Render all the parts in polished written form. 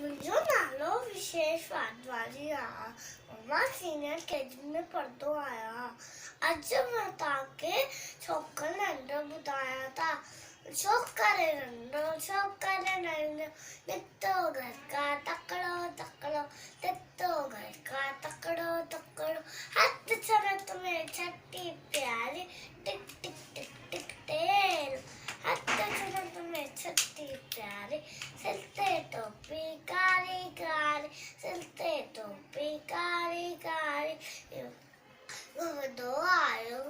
मुंहिंजो नालो विशेष वाधवानी आहे। मां सीनियर केजी में पढ़ंदो आहियां। अॼु मां तव्हांखे छोकिरो नंढो ॿुधायां था। छोकिरे नंढो निकितो घर का तकिड़ो तकिड़ो, निकितो घर का तकिड़ो तकिड़ो। हथ सरत में छठी प्यारी, टिक टिक टिक टिक तेल। हथ सरत में छठी प्यारी, सिर ते टोपी कारी कारी, सिर ते टोपी कारी कारी। घुमंदो आयो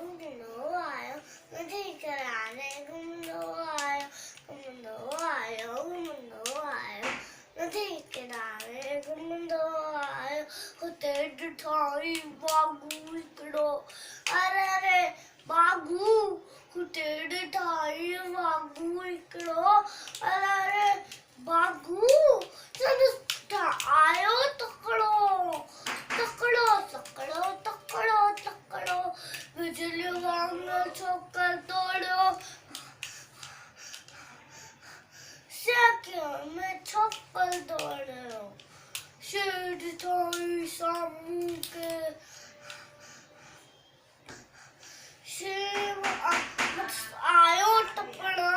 नदी किनारे घुमंदो आयो, घुमंदो आयो नदी किनारे घुमंदो आयो। हुते ॾिठई बाघू हिकिड़ो, अरे रे बाघू। हुते ॾिठई बाघू हिकिड़ो, अरे रे बाघू। आयो तकिड़ो तकिड़ो तकिड़ो तकिड़ो तकिड़ो, बिजली वांगुरु छोकिरो दौड़ियो। सेकियो में छोकिरो दौड़ियो, शेर ॾिठई साम्हूं के। शेर आयो टपणो,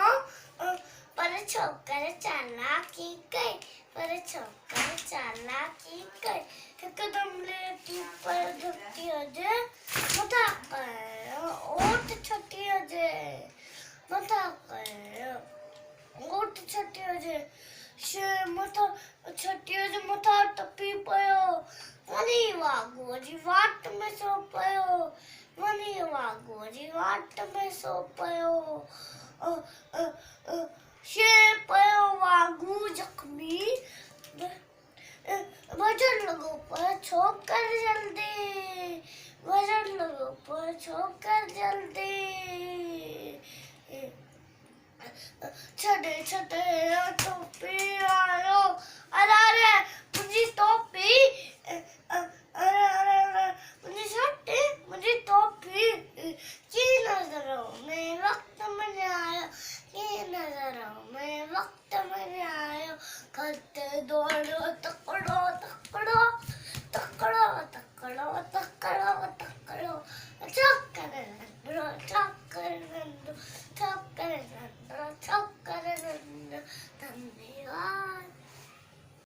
पर छोकिरे चालाकी कई, हिकदम लेटी ऊपर झुकी हुजे, मथां कयो ओठ छटी हुजे, शेर मथां छटी हुजे, मथां टपी पियो। वरी वाघूअ जी वाट में सो पियो। शेर पियो वाघू जख्मी, भॼण लॻो पर छोकिरो जल्दी। छॾे